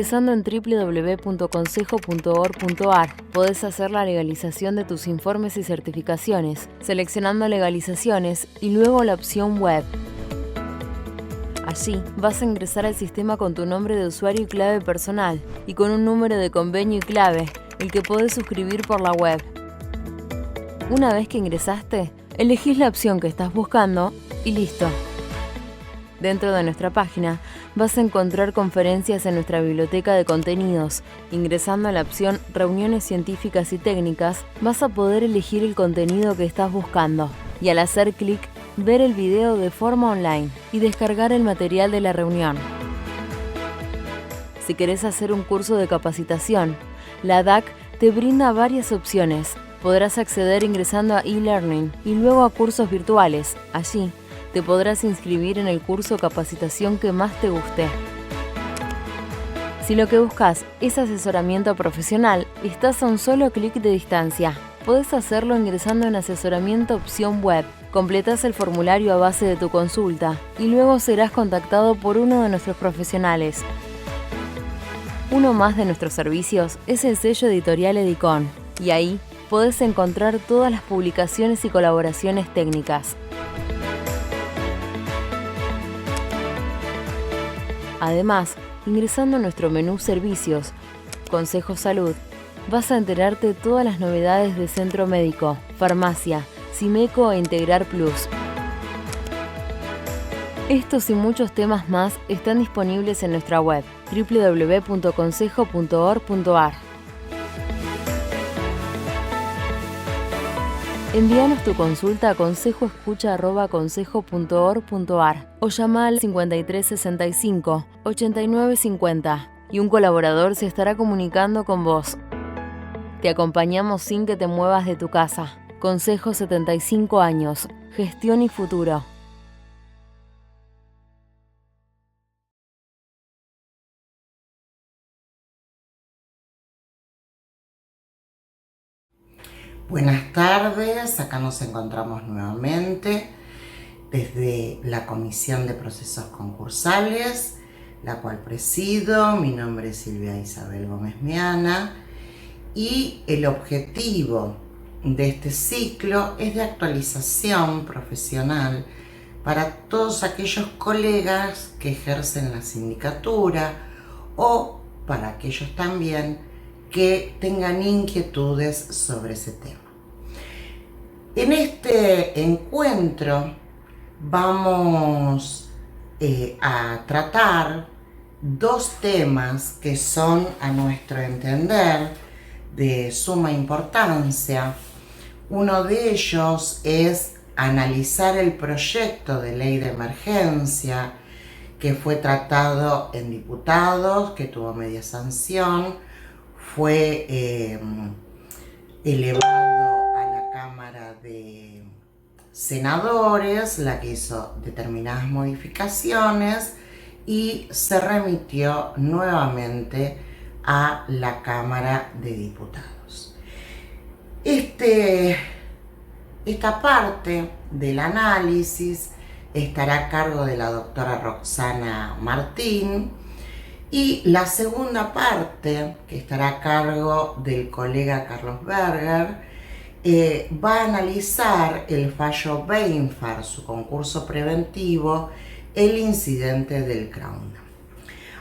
Ingresando en www.consejo.org.ar podés hacer la legalización de tus informes y certificaciones, seleccionando legalizaciones y luego la opción web. Allí vas a ingresar al sistema con tu nombre de usuario y clave personal y con un número de convenio y clave, el que podés suscribir por la web. Una vez que ingresaste, elegís la opción que estás buscando y listo. Dentro de nuestra página vas a encontrar conferencias en nuestra biblioteca de contenidos. Ingresando a la opción Reuniones científicas y técnicas, vas a poder elegir el contenido que estás buscando y al hacer clic, ver el video de forma online y descargar el material de la reunión. Si querés hacer un curso de capacitación, la DAC te brinda varias opciones. Podrás acceder ingresando a e-learning y luego a cursos virtuales. Allí te podrás inscribir en el curso o capacitación que más te guste. Si lo que buscas es asesoramiento profesional, estás a un solo clic de distancia. Podés hacerlo ingresando en Asesoramiento opción web. Completás el formulario a base de tu consulta y luego serás contactado por uno de nuestros profesionales. Uno más de nuestros servicios es el sello editorial Edicon, y ahí podés encontrar todas las publicaciones y colaboraciones técnicas. Además, ingresando a nuestro menú Servicios, Consejo Salud, vas a enterarte de todas las novedades de Centro Médico, Farmacia, Simeco e Integrar Plus. Estos y muchos temas más están disponibles en nuestra web www.consejo.org.ar. Envíanos tu consulta a consejoescucha@consejo.org.ar o llama al 5365 8950 y un colaborador se estará comunicando con vos. Te acompañamos sin que te muevas de tu casa. Consejo 75 años. Gestión y futuro. Buenas tardes, acá nos encontramos nuevamente desde la Comisión de Procesos Concursales, la cual presido. Mi nombre es Silvia Isabel Gómez Meana y el objetivo de este ciclo es de actualización profesional para todos aquellos colegas que ejercen la sindicatura o para aquellos también que tengan inquietudes sobre ese tema. En este encuentro vamos a tratar dos temas que son, a nuestro entender, de suma importancia. Uno de ellos es analizar el proyecto de ley de emergencia que fue tratado en diputados, que tuvo media sanción, fue elevado a la Cámara de Senadores, la que hizo determinadas modificaciones y se remitió nuevamente a la Cámara de Diputados. Esta parte del análisis estará a cargo de la doctora Roxana Martín y la segunda parte, que estará a cargo del colega Carlos Berger, va a analizar el fallo Beinfar, su concurso preventivo, el incidente del Crown.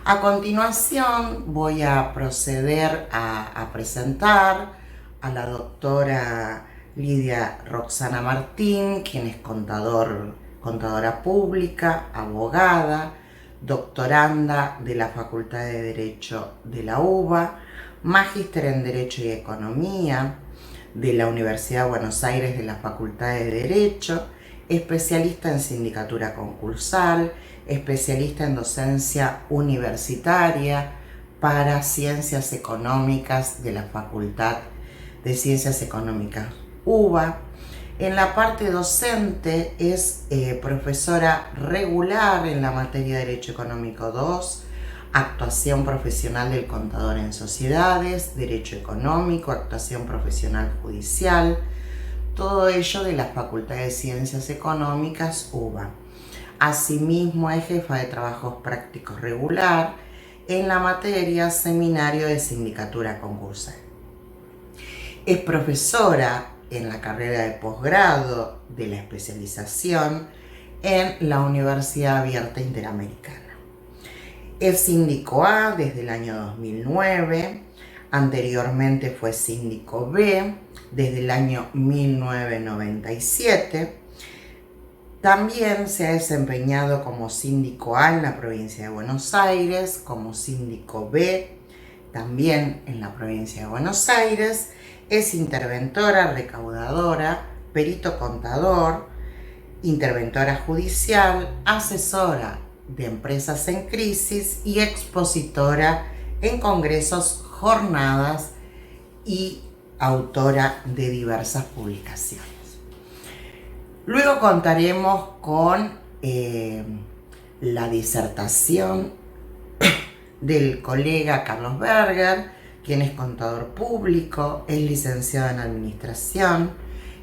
A continuación voy a proceder a presentar a la doctora Lidia Roxana Martín, quien es contadora pública, abogada, doctoranda de la Facultad de Derecho de la UBA, magíster en Derecho y Economía de la Universidad de Buenos Aires de la Facultad de Derecho, especialista en sindicatura concursal, especialista en docencia universitaria para Ciencias Económicas de la Facultad de Ciencias Económicas UBA. En la parte docente es profesora regular en la materia de Derecho Económico 2, actuación profesional del contador en sociedades, Derecho Económico, actuación profesional judicial, todo ello de la Facultad de Ciencias Económicas UBA. Asimismo es jefa de trabajos prácticos regular en la materia Seminario de Sindicatura Concursal. Es profesora en la carrera de posgrado de la especialización en la Universidad Abierta Interamericana. Es síndico A desde el año 2009, anteriormente fue síndico B desde el año 1997. También se ha desempeñado como síndico A en la provincia de Buenos Aires, como síndico B también en la provincia de Buenos Aires. Es interventora, recaudadora, perito contador, interventora judicial, asesora de empresas en crisis y expositora en congresos, jornadas y autora de diversas publicaciones. Luego contaremos con la disertación del colega Carlos Berger, quien es contador público, es licenciado en administración,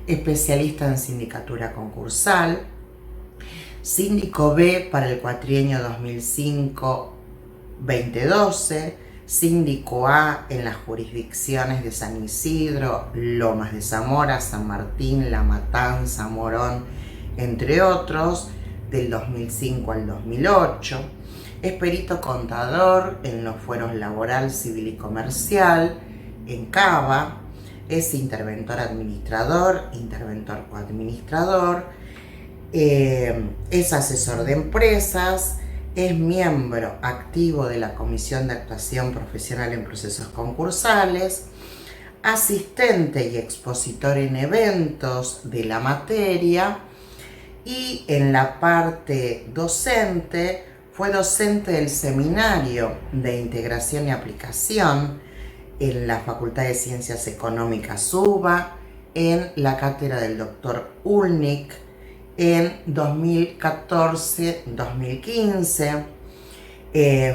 especialista en sindicatura concursal, síndico B para el cuatrienio 2005-2012, síndico A en las jurisdicciones de San Isidro, Lomas de Zamora, San Martín, La Matanza, Morón, entre otros, del 2005 al 2008. Es perito contador en los fueros laboral, civil y comercial, en Cava. Es interventor administrador, interventor coadministrador. Es asesor de empresas. Es miembro activo de la Comisión de Actuación Profesional en Procesos Concursales, asistente y expositor en eventos de la materia, y en la parte docente fue docente del Seminario de Integración y Aplicación en la Facultad de Ciencias Económicas UBA, en la cátedra del Dr. Ulnik, en 2014-2015,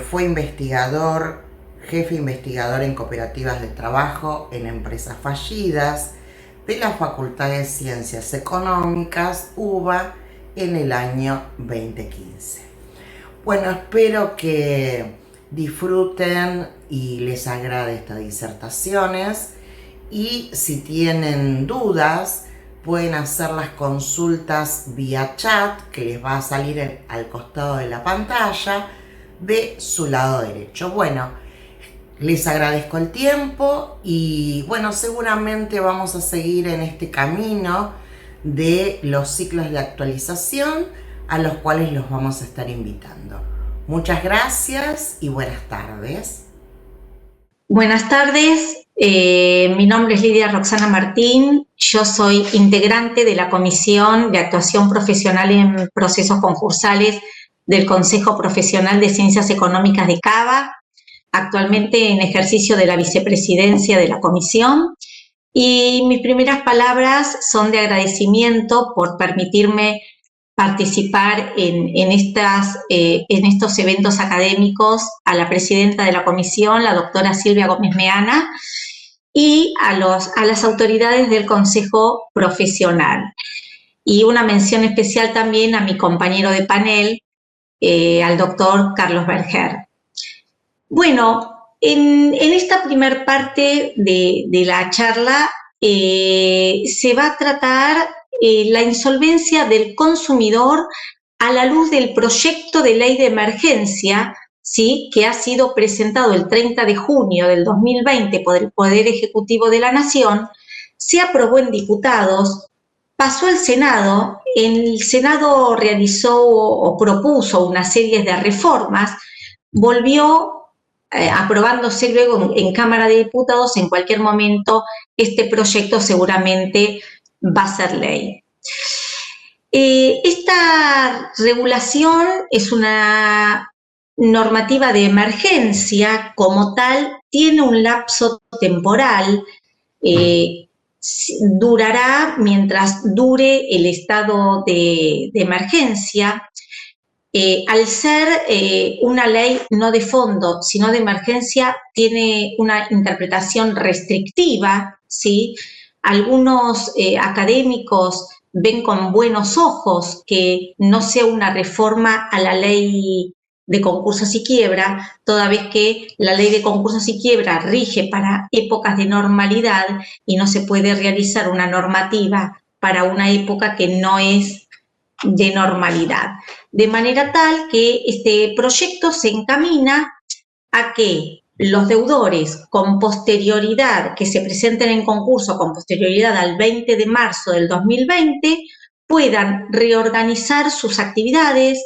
fue investigador, jefe investigador en cooperativas de trabajo en empresas fallidas de la Facultad de Ciencias Económicas UBA en el año 2015. Bueno, espero que disfruten y les agrade estas disertaciones, y si tienen dudas pueden hacer las consultas vía chat, que les va a salir al costado de la pantalla de su lado derecho. Bueno, les agradezco el tiempo y bueno, seguramente vamos a seguir en este camino de los ciclos de actualización a los cuales los vamos a estar invitando. Muchas gracias y buenas tardes. Buenas tardes. Mi nombre es Lidia Roxana Martín, yo soy integrante de la Comisión de Actuación Profesional en Procesos Concursales del Consejo Profesional de Ciencias Económicas de Cava, actualmente en ejercicio de la vicepresidencia de la comisión, y mis primeras palabras son de agradecimiento por permitirme participar en estos eventos académicos a la presidenta de la comisión, la doctora Silvia Gómez Meana, y a las autoridades del Consejo Profesional. Y una mención especial también a mi compañero de panel, al doctor Carlos Berger. Bueno, en esta primer parte de la charla se va a tratar la insolvencia del consumidor a la luz del proyecto de ley de emergencia, ¿sí?, que ha sido presentado el 30 de junio del 2020 por el Poder Ejecutivo de la Nación, se aprobó en diputados, pasó al Senado, el Senado realizó o propuso una serie de reformas, volvió aprobándose luego en Cámara de Diputados. En cualquier momento este proyecto seguramente va a ser ley. Esta regulación es una normativa de emergencia, como tal, tiene un lapso temporal, durará mientras dure el estado de emergencia. Al ser una ley no de fondo, sino de emergencia, tiene una interpretación restrictiva, ¿sí? Algunos académicos ven con buenos ojos que no sea una reforma a la ley de concursos y quiebra, toda vez que la ley de concursos y quiebra rige para épocas de normalidad y no se puede realizar una normativa para una época que no es de normalidad. De manera tal que este proyecto se encamina a que los deudores con posterioridad, que se presenten en concurso con posterioridad al 20 de marzo del 2020, puedan reorganizar sus actividades,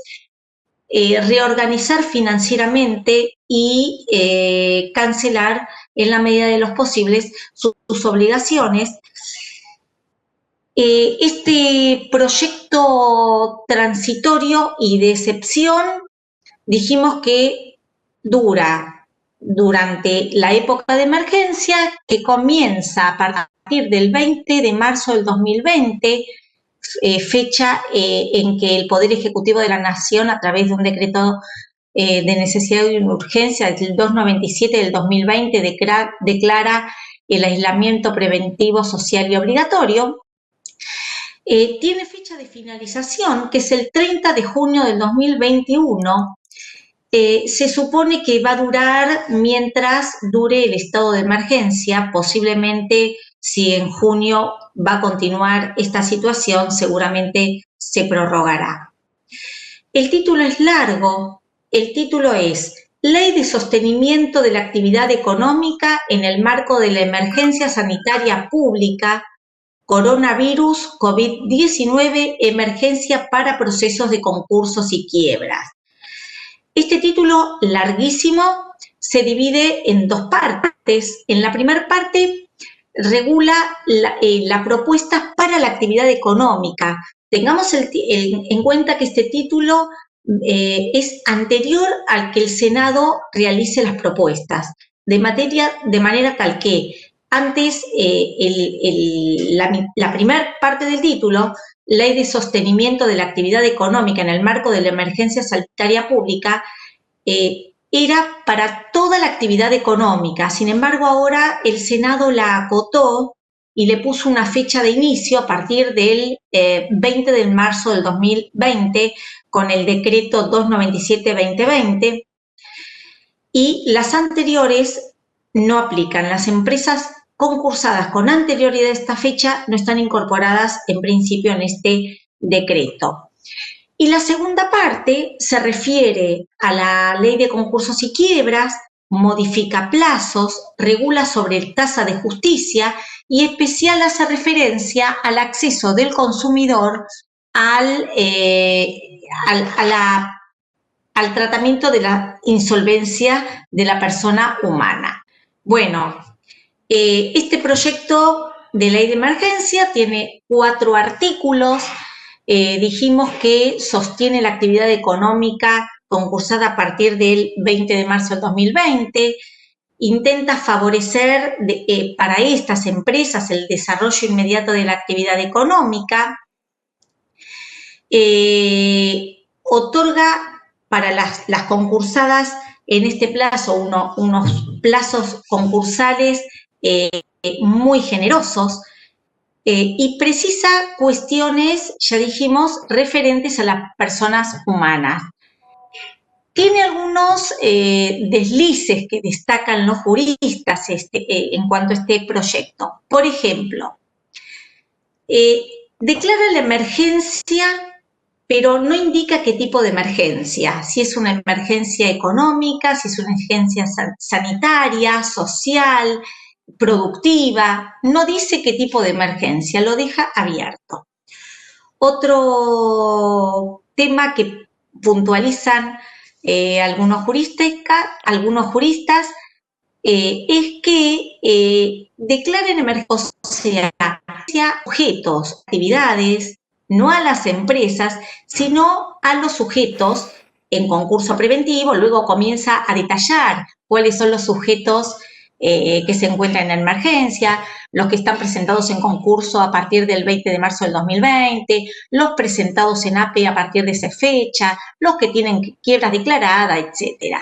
reorganizar financieramente y cancelar en la medida de los posibles sus obligaciones. Este proyecto transitorio y de excepción dijimos que dura durante la época de emergencia, que comienza a partir del 20 de marzo del 2020, fecha en que el Poder Ejecutivo de la Nación, a través de un decreto de necesidad y urgencia, el 297 del 2020, declara el aislamiento preventivo social y obligatorio. Tiene fecha de finalización, que es el 30 de junio del 2021. Se supone que va a durar mientras dure el estado de emergencia. Posiblemente, si en junio va a continuar esta situación, seguramente se prorrogará. El título es largo. El título es Ley de Sostenimiento de la Actividad Económica en el marco de la emergencia sanitaria pública, coronavirus, COVID-19, emergencia para procesos de concursos y quiebras. Este título larguísimo se divide en dos partes. En la primera parte regula la propuesta para la actividad económica. Tengamos en cuenta que este título es anterior al que el Senado realice las propuestas, de manera tal que antes la primera parte del título, Ley de Sostenimiento de la Actividad Económica en el marco de la emergencia sanitaria pública, era para toda la actividad económica. Sin embargo, ahora el Senado la acotó y le puso una fecha de inicio a partir del 20 de marzo del 2020 con el decreto 297-2020, y las anteriores no aplican. Las empresas concursadas con anterioridad a esta fecha no están incorporadas en principio en este decreto. Y la segunda parte se refiere a la Ley de Concursos y Quiebras, modifica plazos, regula sobre tasa de justicia y especial hace referencia al acceso del consumidor al tratamiento de la insolvencia de la persona humana. Bueno, este proyecto de ley de emergencia tiene 4 artículos. Dijimos que sostiene la actividad económica concursada a partir del 20 de marzo del 2020, intenta favorecer para estas empresas el desarrollo inmediato de la actividad económica, otorga para las concursadas en este plazo unos plazos concursales muy generosos, y precisa cuestiones, ya dijimos, referentes a las personas humanas. Tiene algunos deslices que destacan los juristas en cuanto a este proyecto. Por ejemplo, declara la emergencia, pero no indica qué tipo de emergencia, si es una emergencia económica, si es una emergencia sanitaria, social, productiva, no dice qué tipo de emergencia, lo deja abierto. Otro tema que puntualizan algunos juristas es que declaren emergencia objetos, actividades, no a las empresas, sino a los sujetos en concurso preventivo. Luego comienza a detallar cuáles son los sujetos que se encuentran en emergencia, los que están presentados en concurso a partir del 20 de marzo del 2020, los presentados en APE a partir de esa fecha, los que tienen quiebras declaradas, etc.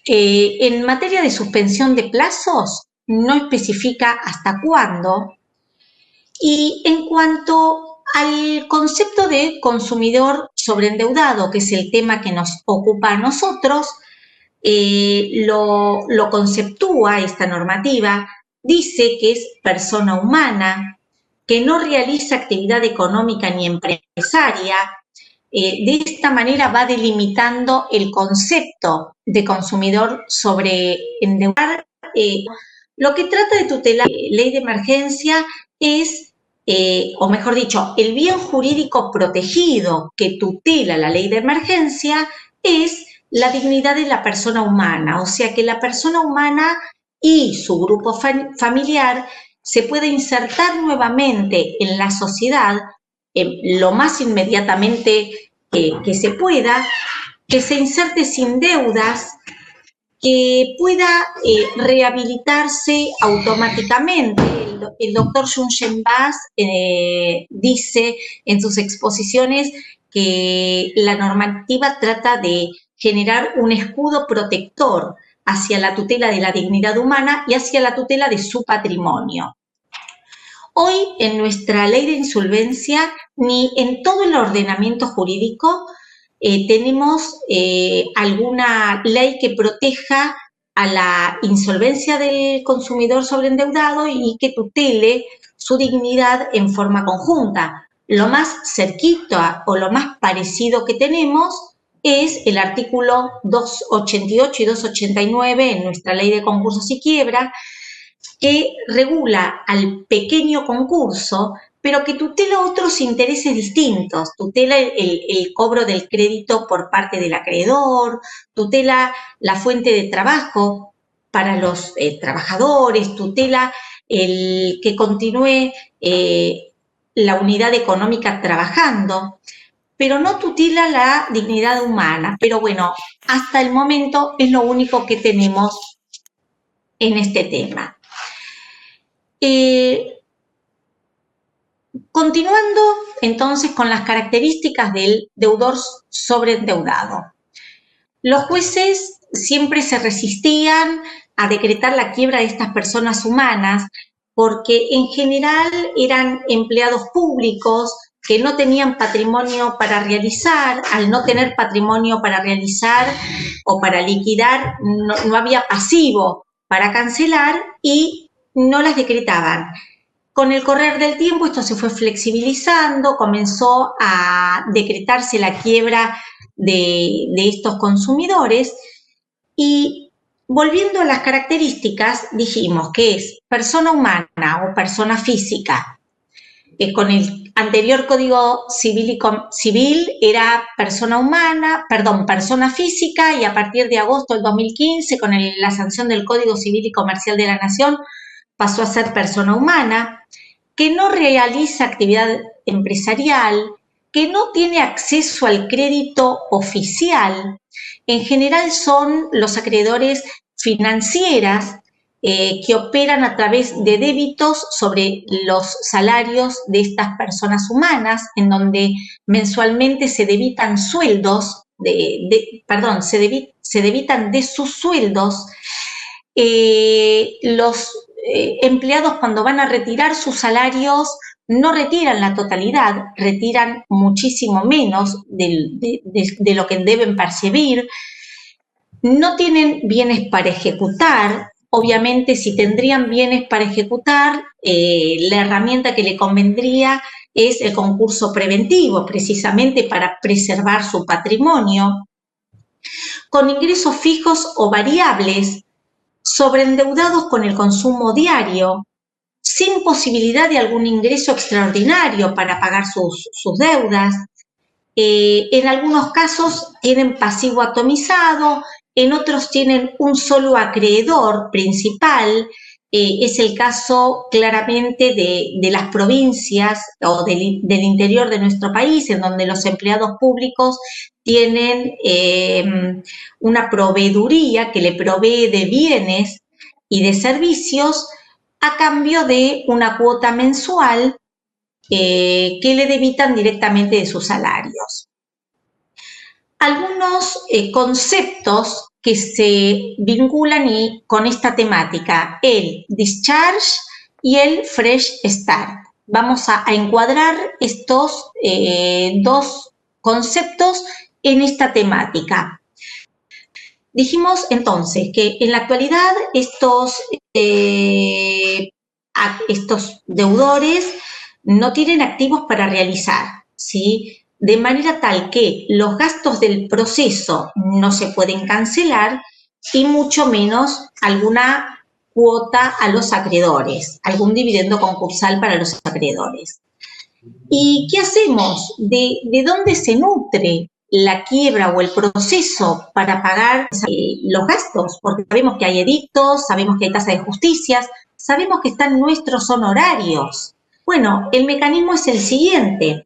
En materia de suspensión de plazos, no especifica hasta cuándo. Y en cuanto al concepto de consumidor sobreendeudado, que es el tema que nos ocupa a nosotros, lo conceptúa esta normativa, dice que es persona humana, que no realiza actividad económica ni empresaria. De esta manera va delimitando el concepto de consumidor sobreendeudado. Lo que trata de tutelar la ley de emergencia es, o mejor dicho, el bien jurídico protegido que tutela la ley de emergencia es la dignidad de la persona humana, o sea que la persona humana y su grupo familiar se puede insertar nuevamente en la sociedad lo más inmediatamente que se pueda, que se inserte sin deudas, que pueda rehabilitarse automáticamente. El doctor Junchen Bass dice en sus exposiciones que la normativa trata de generar un escudo protector hacia la tutela de la dignidad humana y hacia la tutela de su patrimonio. Hoy, en nuestra ley de insolvencia, ni en todo el ordenamiento jurídico tenemos alguna ley que proteja a la insolvencia del consumidor sobreendeudado y que tutele su dignidad en forma conjunta. Lo más cerquita o lo más parecido que tenemos es el artículo 288 y 289 en nuestra ley de concursos y quiebra, que regula al pequeño concurso, pero que tutela otros intereses distintos, tutela el cobro del crédito por parte del acreedor, tutela la fuente de trabajo para los trabajadores, tutela el que continúe la unidad económica trabajando, pero no tutela la dignidad humana. Pero bueno, hasta el momento es lo único que tenemos en este tema. Continuando entonces con las características del deudor sobreendeudado. Los jueces siempre se resistían a decretar la quiebra de estas personas humanas porque en general eran empleados públicos que no tenían patrimonio para realizar. Al no tener patrimonio para realizar o para liquidar, no había pasivo para cancelar y no las decretaban. Con el correr del tiempo esto se fue flexibilizando, comenzó a decretarse la quiebra de estos consumidores y volviendo a las características dijimos que es persona humana o persona física. Con el anterior Código Civil era persona física y a partir de agosto del 2015 con la sanción del Código Civil y Comercial de la Nación pasó a ser persona humana, que no realiza actividad empresarial, que no tiene acceso al crédito oficial. En general son los acreedores financieras que operan a través de débitos sobre los salarios de estas personas humanas, en donde mensualmente se debitan sueldos, se debitan de sus sueldos. Los empleados cuando van a retirar sus salarios no retiran la totalidad, retiran muchísimo menos de lo que deben percibir, no tienen bienes para ejecutar. Obviamente, si tendrían bienes para ejecutar, la herramienta que le convendría es el concurso preventivo, precisamente para preservar su patrimonio. Con ingresos fijos o variables, sobreendeudados con el consumo diario, sin posibilidad de algún ingreso extraordinario para pagar sus deudas. En algunos casos tienen pasivo atomizado, en otros tienen un solo acreedor principal. Es el caso claramente de las provincias o del interior de nuestro país, en donde los empleados públicos tienen una proveeduría que le provee de bienes y de servicios a cambio de una cuota mensual que le debitan directamente de sus salarios. Algunos conceptos que se vinculan con esta temática, el discharge y el fresh start. Vamos a encuadrar estos dos conceptos en esta temática. Dijimos entonces que en la actualidad estos deudores no tienen activos para realizar, ¿sí? De manera tal que los gastos del proceso no se pueden cancelar y mucho menos alguna cuota a los acreedores, algún dividendo concursal para los acreedores. ¿Y qué hacemos? ¿De dónde se nutre la quiebra o el proceso para pagar los gastos? Porque sabemos que hay edictos, sabemos que hay tasa de justicias, sabemos que están nuestros honorarios. Bueno, el mecanismo es el siguiente.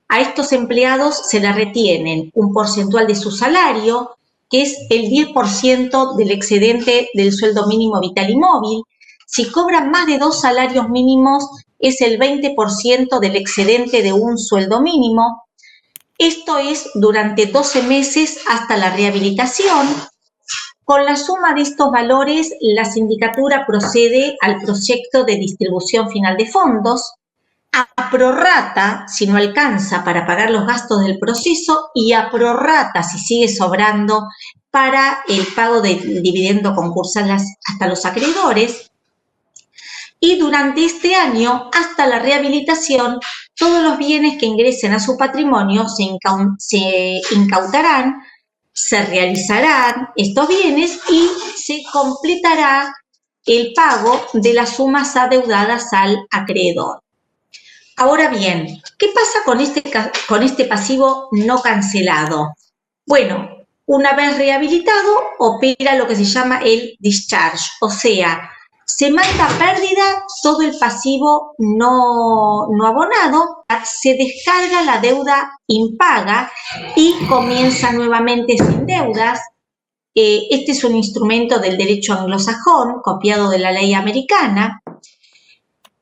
A estos empleados se les retienen un porcentual de su salario, que es el 10% del excedente del sueldo mínimo vital y móvil. Si cobran más de 2 salarios mínimos, es el 20% del excedente de un sueldo mínimo. Esto es durante 12 meses hasta la rehabilitación. Con la suma de estos valores, la sindicatura procede al proyecto de distribución final de fondos, a prorrata si no alcanza para pagar los gastos del proceso y a prorrata si sigue sobrando para el pago del dividendo concursal hasta los acreedores. Y durante este año, hasta la rehabilitación, todos los bienes que ingresen a su patrimonio se incautarán, se realizarán estos bienes y se completará el pago de las sumas adeudadas al acreedor. Ahora bien, ¿qué pasa con este pasivo no cancelado? Bueno, una vez rehabilitado, opera lo que se llama el discharge, o sea, se manda a pérdida todo el pasivo no abonado, se descarga la deuda impaga y comienza nuevamente sin deudas. Este es un instrumento del derecho anglosajón, copiado de la ley americana.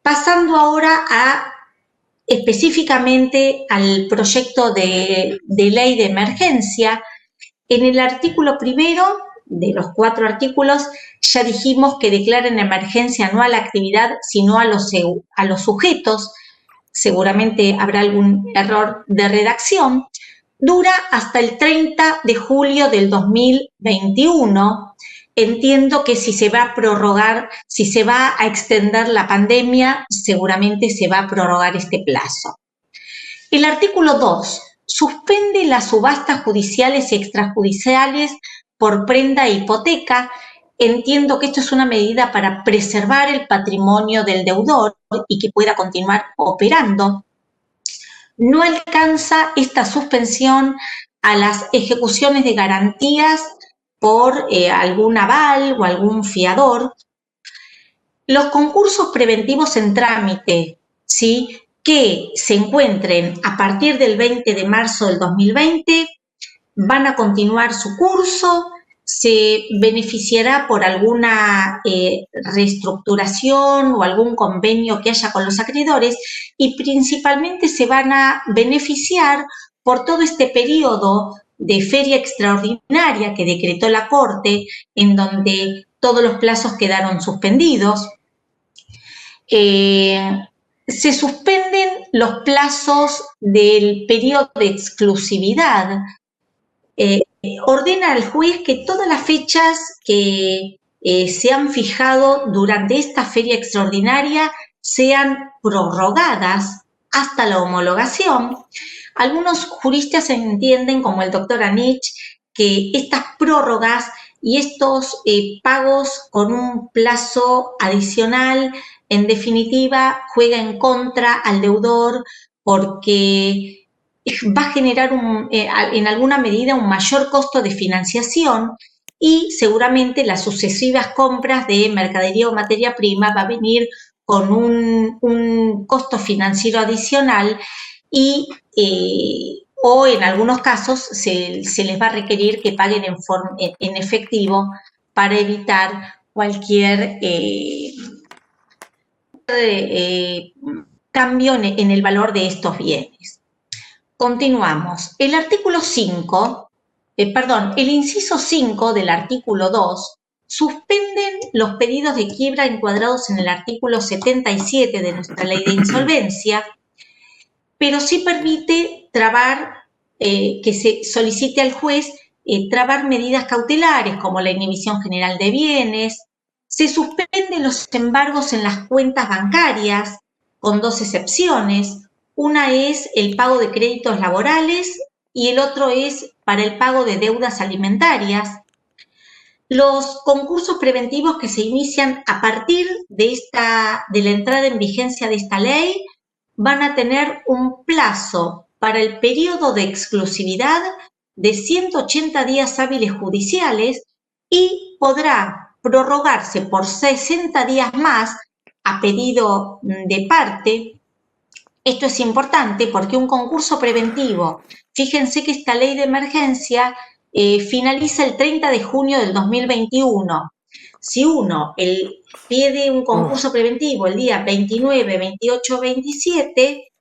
Pasando ahora específicamente al proyecto de ley de emergencia, en el artículo primero de los 4 artículos ya dijimos que declaran emergencia no a la actividad, sino a los sujetos. Seguramente habrá algún error de redacción. Dura hasta el 30 de julio del 2021. Entiendo que si se va a prorrogar, si se va a extender la pandemia, seguramente se va a prorrogar este plazo. El artículo 2 suspende las subastas judiciales y extrajudiciales por prenda e hipoteca. Entiendo que esto es una medida para preservar el patrimonio del deudor y que pueda continuar operando. No alcanza esta suspensión a las ejecuciones de garantías por algún aval o algún fiador. Los concursos preventivos en trámite, ¿sí?, que se encuentren a partir del 20 de marzo del 2020 van a continuar su curso, se beneficiará por alguna reestructuración o algún convenio que haya con los acreedores y principalmente se van a beneficiar por todo este periodo de feria extraordinaria que decretó la Corte, en donde todos los plazos quedaron suspendidos. Se suspenden los plazos del periodo de exclusividad. Ordena al juez que todas las fechas que se han fijado durante esta feria extraordinaria sean prorrogadas hasta la homologación. Algunos juristas entienden, como el doctor Anich, que estas prórrogas y estos pagos con un plazo adicional, en definitiva, juega en contra al deudor porque va a generar en alguna medida un mayor costo de financiación y seguramente las sucesivas compras de mercadería o materia prima va a venir con un costo financiero adicional y o en algunos casos se les va a requerir que paguen en efectivo para evitar cualquier cambio en el valor de estos bienes. Continuamos. El artículo 5, el inciso 5 del artículo 2 suspenden los pedidos de quiebra encuadrados en el artículo 77 de nuestra ley de insolvencia, pero sí permite trabar que se solicite al juez trabar medidas cautelares como la inhibición general de bienes. Se suspenden los embargos en las cuentas bancarias con dos excepciones. Una es el pago de créditos laborales y el otro es para el pago de deudas alimentarias. Los concursos preventivos que se inician a partir de la entrada en vigencia de esta ley van a tener un plazo para el periodo de exclusividad de 180 días hábiles judiciales y podrá prorrogarse por 60 días más a pedido de parte. Esto es importante porque un concurso preventivo, fíjense que esta ley de emergencia finaliza el 30 de junio del 2021. Si uno pide un concurso preventivo el día 29, 28, 27,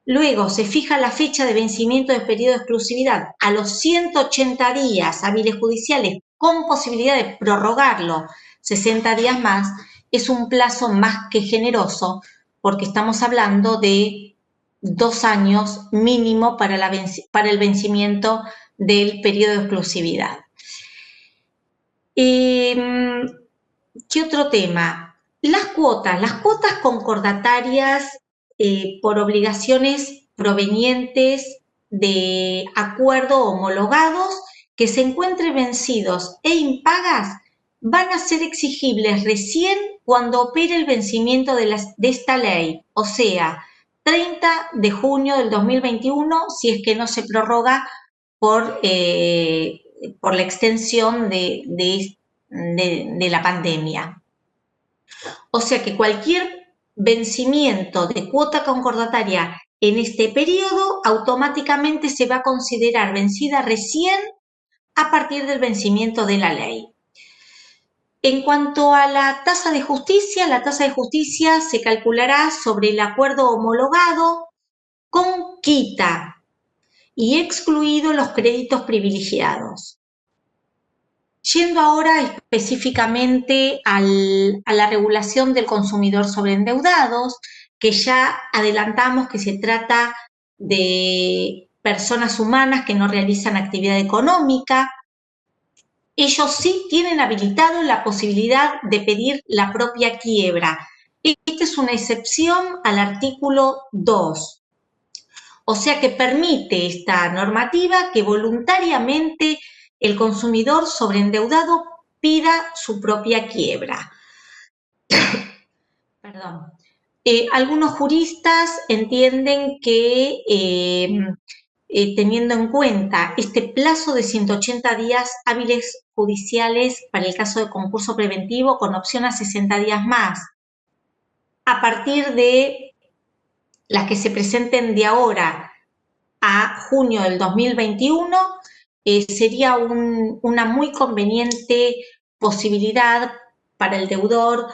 luego se fija la fecha de vencimiento del periodo de exclusividad a los 180 días hábiles judiciales con posibilidad de prorrogarlo 60 días más, es un plazo más que generoso porque estamos hablando de 2 años mínimo para el vencimiento del periodo de exclusividad. ¿Qué otro tema? Las cuotas concordatarias por obligaciones provenientes de acuerdo homologados que se encuentren vencidos e impagas van a ser exigibles recién cuando opere el vencimiento de esta ley, o sea, 30 de junio del 2021, si es que no se prorroga por la extensión de la pandemia. O sea que cualquier vencimiento de cuota concordataria en este periodo automáticamente se va a considerar vencida recién a partir del vencimiento de la ley. En cuanto a la tasa de justicia se calculará sobre el acuerdo homologado con quita y excluidos los créditos privilegiados. Yendo ahora específicamente a la regulación del consumidor sobre endeudados, que ya adelantamos que se trata de personas humanas que no realizan actividad económica. Ellos sí tienen habilitado la posibilidad de pedir la propia quiebra. Esta es una excepción al artículo 2. O sea que permite esta normativa que voluntariamente el consumidor sobreendeudado pida su propia quiebra. Perdón. Algunos juristas entienden que teniendo en cuenta este plazo de 180 días hábiles judiciales para el caso de concurso preventivo con opción a 60 días más, a partir de las que se presenten de ahora a junio del 2021, sería una muy conveniente posibilidad para el deudor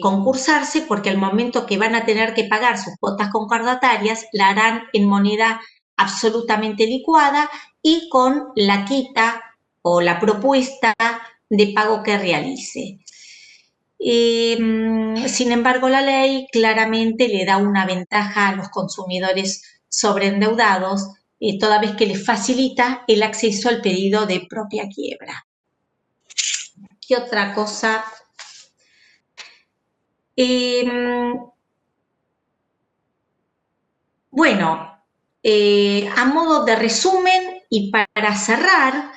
concursarse, porque al momento que van a tener que pagar sus cuotas concordatarias, la harán en moneda absolutamente licuada y con la quita o la propuesta de pago que realice. Sin embargo, la ley claramente le da una ventaja a los consumidores sobreendeudados, toda vez que les facilita el acceso al pedido de propia quiebra. ¿Qué otra cosa? Bueno, a modo de resumen y para cerrar,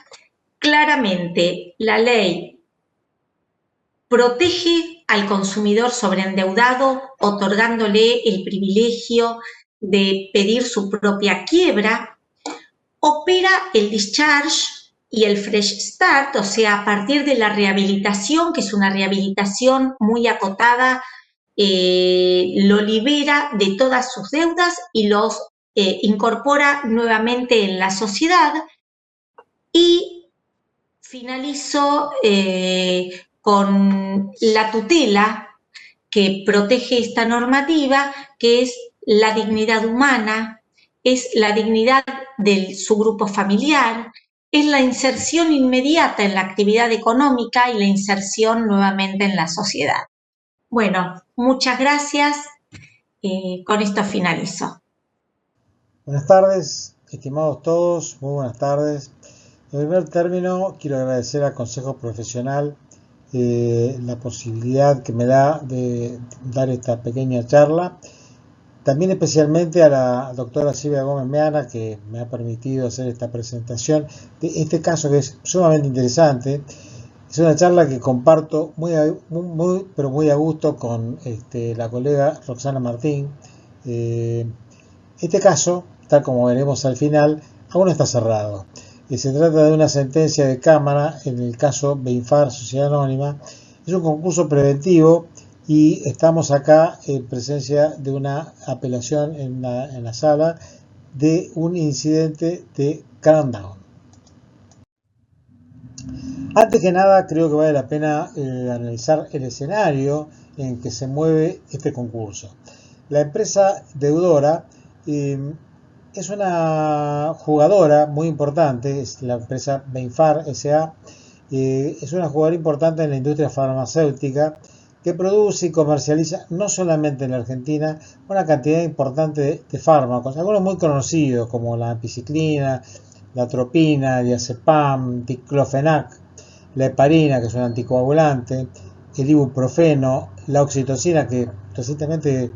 claramente la ley protege al consumidor sobreendeudado, otorgándole el privilegio de pedir su propia quiebra, opera el discharge y el fresh start, o sea, a partir de la rehabilitación, que es una rehabilitación muy acotada, lo libera de todas sus deudas y los incorpora nuevamente en la sociedad. Y finalizo con la tutela que protege esta normativa, que es la dignidad humana, es la dignidad de su grupo familiar, es la inserción inmediata en la actividad económica y la inserción nuevamente en la sociedad. Bueno, muchas gracias. Con esto finalizo. Buenas tardes. estimados todos, muy buenas tardes. En primer término, quiero agradecer al Consejo Profesional la posibilidad que me da de dar esta pequeña charla. También especialmente a la doctora Silvia Gómez Meana, que me ha permitido hacer esta presentación de este caso que es sumamente interesante. Es una charla que comparto muy a gusto con la colega Roxana Martín. Este caso, tal como veremos al final, aún no está cerrado. Se trata de una sentencia de Cámara en el caso Beinfar Sociedad Anónima. Es un concurso preventivo y estamos acá en presencia de una apelación en la sala de un incidente de countdown. Antes que nada, creo que vale la pena analizar el escenario en que se mueve este concurso. La empresa deudora es una jugadora muy importante, es la empresa Beinfar S.A., es una jugadora importante en la industria farmacéutica que produce y comercializa no solamente en la Argentina una cantidad importante de fármacos, algunos muy conocidos como la ampiciclina, la atropina, diazepam, diclofenac, la heparina, que es un anticoagulante, el ibuprofeno, la oxitocina, que recientemente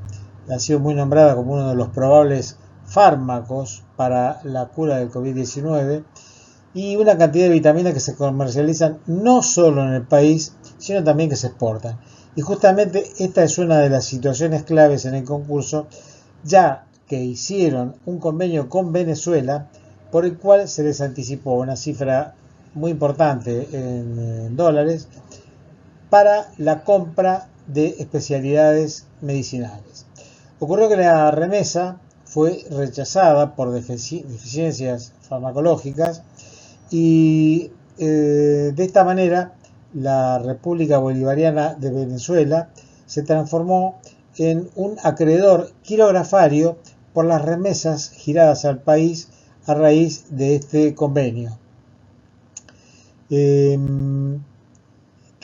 ha sido muy nombrada como uno de los probables fármacos para la cura del COVID-19, y una cantidad de vitaminas que se comercializan no solo en el país, sino también que se exportan. Y justamente esta es una de las situaciones claves en el concurso, ya que hicieron un convenio con Venezuela por el cual se les anticipó una cifra muy importante en dólares para la compra de especialidades medicinales. Ocurrió que la remesa fue rechazada por deficiencias farmacológicas y de esta manera la República Bolivariana de Venezuela se transformó en un acreedor quirografario por las remesas giradas al país a raíz de este convenio, que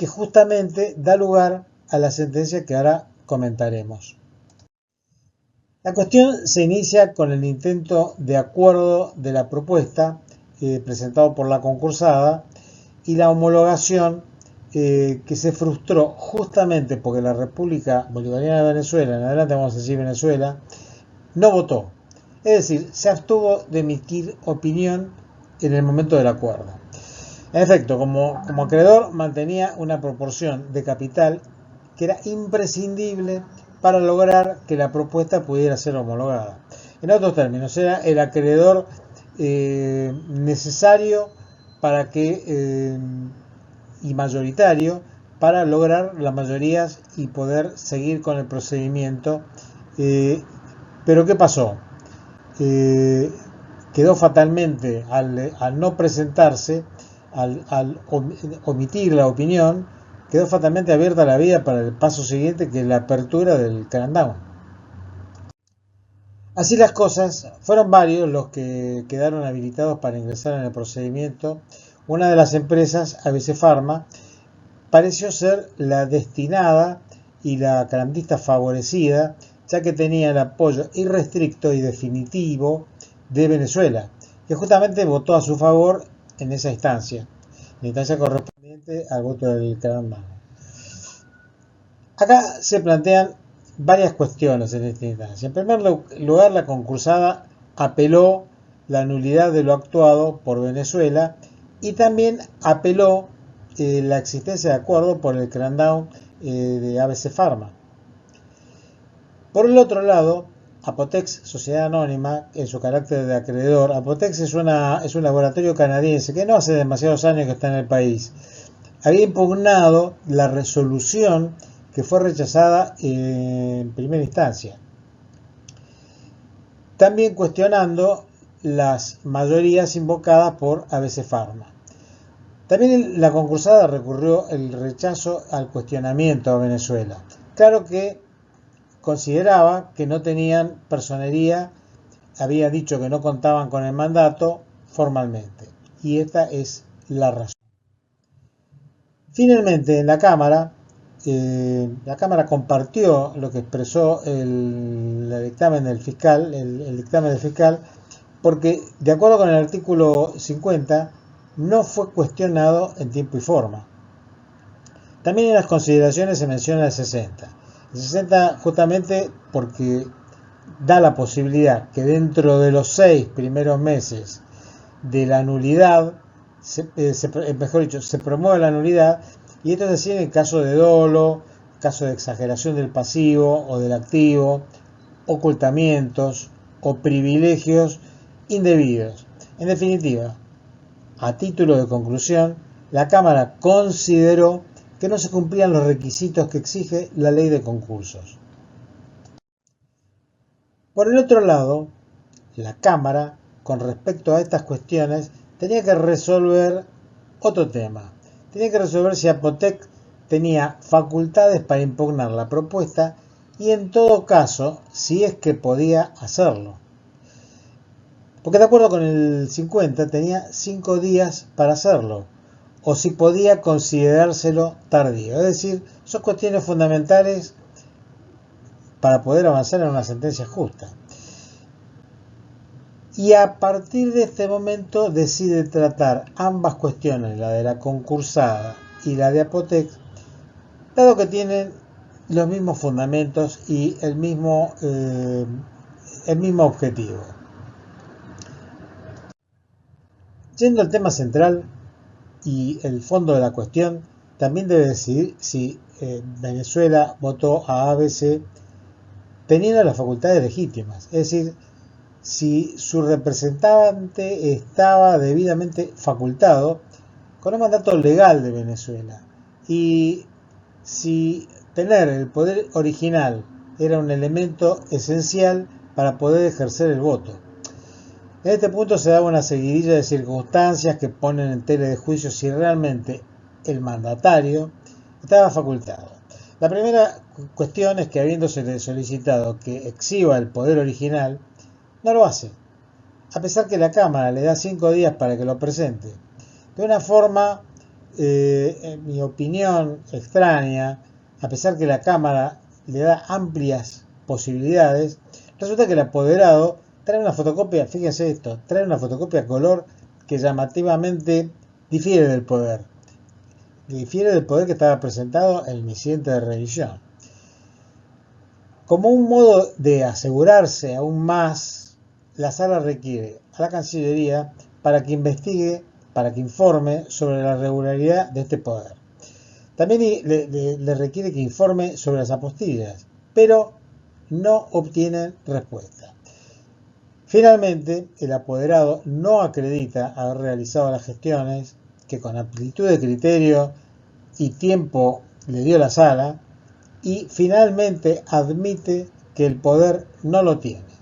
justamente da lugar a la sentencia que ahora comentaremos. La cuestión se inicia con el intento de acuerdo de la propuesta presentado por la concursada y la homologación que se frustró justamente porque la República Bolivariana de Venezuela, en adelante vamos a decir Venezuela, no votó. Es decir, se abstuvo de emitir opinión en el momento del acuerdo. En efecto, como acreedor mantenía una proporción de capital que era imprescindible para lograr que la propuesta pudiera ser homologada. En otros términos, era el acreedor necesario para que y mayoritario para lograr las mayorías y poder seguir con el procedimiento. Pero ¿qué pasó? Quedó fatalmente al no presentarse, al omitir la opinión, quedó fatalmente abierta la vía para el paso siguiente, que es la apertura del countdown. Así las cosas, fueron varios los que quedaron habilitados para ingresar en el procedimiento. Una de las empresas, ABC Pharma, pareció ser la destinada y la garantista favorecida, ya que tenía el apoyo irrestricto y definitivo de Venezuela, que justamente votó a su favor en esa instancia, la instancia correspondiente al voto del countdown. Acá se plantean varias cuestiones en esta instancia. En primer lugar, la concursada apeló la nulidad de lo actuado por Venezuela y también apeló la existencia de acuerdo por el countdown de ABC Pharma. Por el otro lado, Apotex Sociedad Anónima, en su carácter de acreedor, Apotex es un laboratorio canadiense que no hace demasiados años que está en el país, había impugnado la resolución que fue rechazada en primera instancia, también cuestionando las mayorías invocadas por ABC Pharma. También la concursada recurrió el rechazo al cuestionamiento a Venezuela. Claro que consideraba que no tenían personería, había dicho que no contaban con el mandato formalmente, y esta es la razón. Finalmente, en la Cámara compartió lo que expresó el dictamen del fiscal, porque de acuerdo con el artículo 50 no fue cuestionado en tiempo y forma. También en las consideraciones se menciona el 60. El 60 justamente porque da la posibilidad que dentro de los 6 primeros meses de la nulidad, mejor dicho, se promueve la nulidad, y esto es decir en caso de dolo, caso de exageración del pasivo o del activo, ocultamientos o privilegios indebidos. En definitiva, a título de conclusión, la Cámara consideró que no se cumplían los requisitos que exige la ley de concursos. Por el otro lado, la Cámara, con respecto a estas cuestiones, tenía que resolver otro tema. Tenía que resolver si Apotec tenía facultades para impugnar la propuesta y en todo caso, si es que podía hacerlo. Porque de acuerdo con el 50 tenía 5 días para hacerlo, o si podía considerárselo tardío. Es decir, son cuestiones fundamentales para poder avanzar en una sentencia justa. Y a partir de este momento decide tratar ambas cuestiones, la de la concursada y la de Apotec, dado que tienen los mismos fundamentos y el mismo objetivo. Yendo al tema central y el fondo de la cuestión, también debe decidir si Venezuela votó a ABC teniendo las facultades legítimas, es decir, si su representante estaba debidamente facultado con un mandato legal de Venezuela y si tener el poder original era un elemento esencial para poder ejercer el voto. En este punto se daba una seguidilla de circunstancias que ponen en tela de juicio si realmente el mandatario estaba facultado. La primera cuestión es que habiéndose solicitado que exhiba el poder original, no lo hace, a pesar que la Cámara le da 5 días para que lo presente. De una forma, en mi opinión, extraña, a pesar que la Cámara le da amplias posibilidades, resulta que el apoderado trae una fotocopia, fíjense esto, trae una fotocopia a color que llamativamente difiere del poder que estaba presentado en el incidente de revisión. Como un modo de asegurarse aún más, la Sala requiere a la Cancillería para que investigue, para que informe sobre la regularidad de este poder. También le requiere que informe sobre las apostillas, pero no obtienen respuesta. Finalmente, el apoderado no acredita haber realizado las gestiones que con amplitud de criterio y tiempo le dio la Sala y finalmente admite que el poder no lo tiene.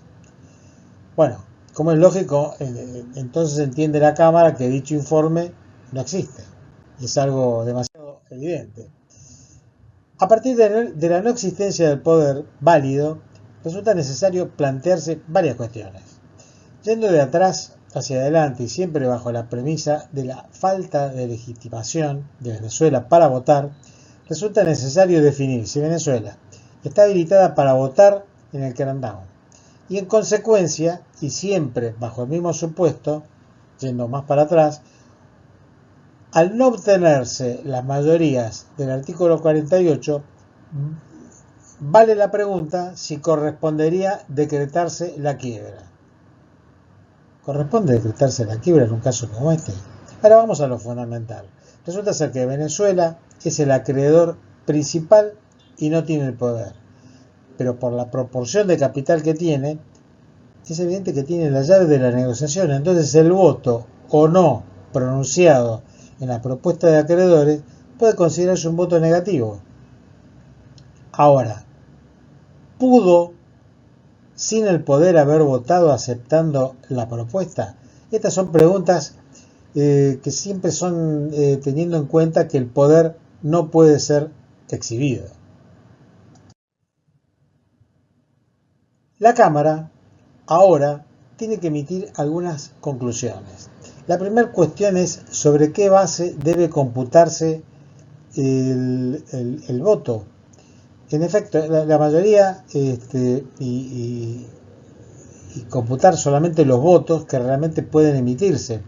Bueno, como es lógico, entonces entiende la Cámara que dicho informe no existe. Es algo demasiado evidente. A partir de la no existencia del poder válido, resulta necesario plantearse varias cuestiones. Yendo de atrás hacia adelante y siempre bajo la premisa de la falta de legitimación de Venezuela para votar, resulta necesario definir si Venezuela está habilitada para votar en el crackdown. Y en consecuencia, y siempre bajo el mismo supuesto, yendo más para atrás, al no obtenerse las mayorías del artículo 48, vale la pregunta si correspondería decretarse la quiebra. ¿Corresponde decretarse la quiebra en un caso como este? Ahora vamos a lo fundamental. Resulta ser que Venezuela es el acreedor principal y no tiene el poder. Pero por la proporción de capital que tiene, es evidente que tiene la llave de la negociación. Entonces el voto o no pronunciado en la propuesta de acreedores puede considerarse un voto negativo. Ahora, ¿pudo sin el poder haber votado aceptando la propuesta? Estas son preguntas que siempre son teniendo en cuenta que el poder no puede ser exhibido. La Cámara ahora tiene que emitir algunas conclusiones. La primera cuestión es sobre qué base debe computarse el voto. En efecto, la mayoría y y computar solamente los votos que realmente pueden emitirse.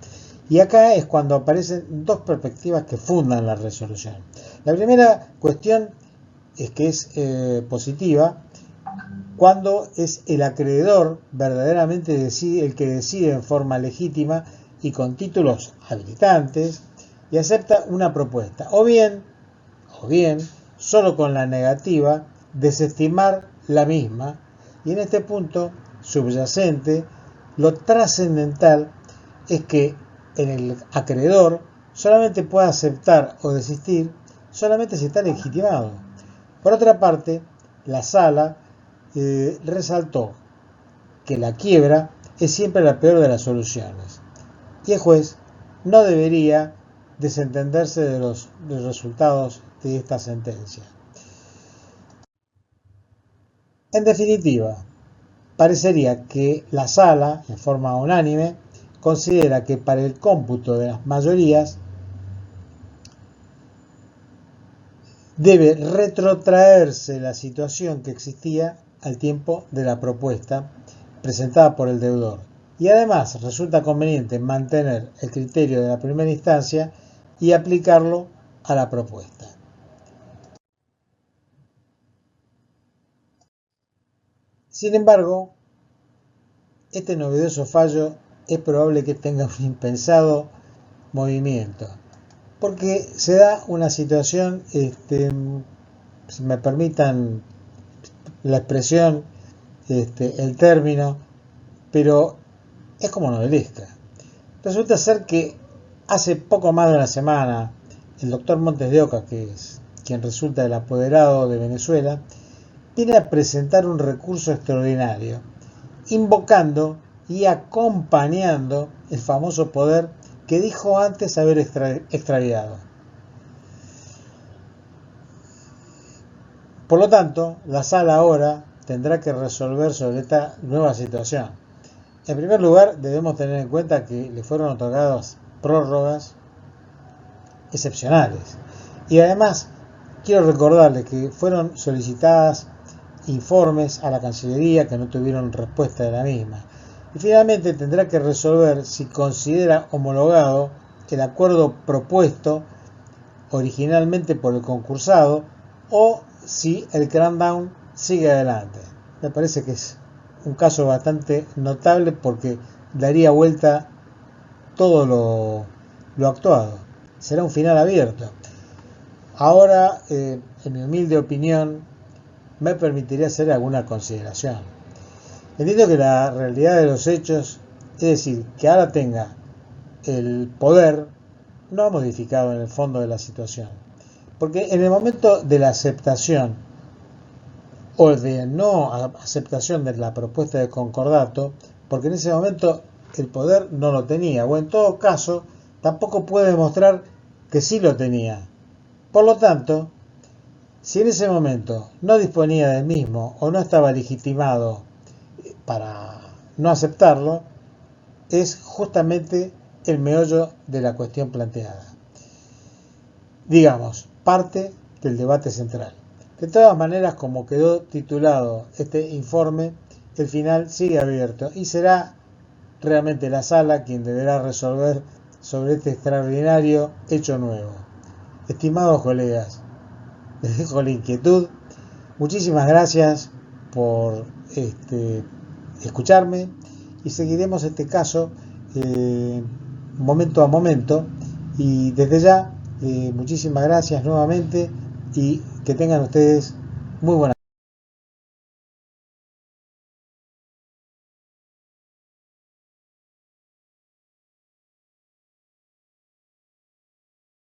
Y acá es cuando aparecen dos perspectivas que fundan la resolución. La primera cuestión es que es positiva cuando es el acreedor verdaderamente el que decide en forma legítima y con títulos habilitantes y acepta una propuesta, o bien, solo con la negativa, desestimar la misma. Y en este punto subyacente, lo trascendental es que en el acreedor solamente puede aceptar o desistir solamente si está legitimado. Por otra parte, la sala resaltó que la quiebra es siempre la peor de las soluciones y el juez no debería desentenderse de los resultados de esta sentencia. En definitiva, parecería que la sala, en forma unánime, considera que para el cómputo de las mayorías debe retrotraerse la situación que existía al tiempo de la propuesta presentada por el deudor. Y además resulta conveniente mantener el criterio de la primera instancia y aplicarlo a la propuesta. Sin embargo, este novedoso fallo es probable que tenga un impensado movimiento, porque se da una situación, si me permitan la expresión, el término, pero es como novelesca. Resulta ser que hace poco más de una semana, el doctor Montes de Oca, que es quien resulta el apoderado de Venezuela, viene a presentar un recurso extraordinario, invocando y acompañando el famoso poder que dijo antes haber extraviado. Por lo tanto, la sala ahora tendrá que resolver sobre esta nueva situación. En primer lugar, debemos tener en cuenta que le fueron otorgadas prórrogas excepcionales. Y además, quiero recordarles que fueron solicitadas informes a la Cancillería que no tuvieron respuesta de la misma. Y finalmente tendrá que resolver si considera homologado el acuerdo propuesto originalmente por el concursado o si el crackdown sigue adelante. Me parece que es un caso bastante notable porque daría vuelta todo lo actuado. Será un final abierto. Ahora, en mi humilde opinión, me permitiría hacer alguna consideración. Entiendo que la realidad de los hechos, es decir, que ahora tenga el poder, no ha modificado en el fondo de la situación. Porque en el momento de la aceptación o de no aceptación de la propuesta de concordato, porque en ese momento el poder no lo tenía, o en todo caso tampoco puede demostrar que sí lo tenía. Por lo tanto, si en ese momento no disponía del mismo o no estaba legitimado para no aceptarlo, es justamente el meollo de la cuestión planteada. Digamos, parte del debate central. De todas maneras, como quedó titulado este informe, el final sigue abierto y será realmente la sala quien deberá resolver sobre este extraordinario hecho nuevo. Estimados colegas, les dejo la inquietud. Muchísimas gracias por escucharme y seguiremos este caso momento a momento. Y desde ya, muchísimas gracias nuevamente y que tengan ustedes muy buenas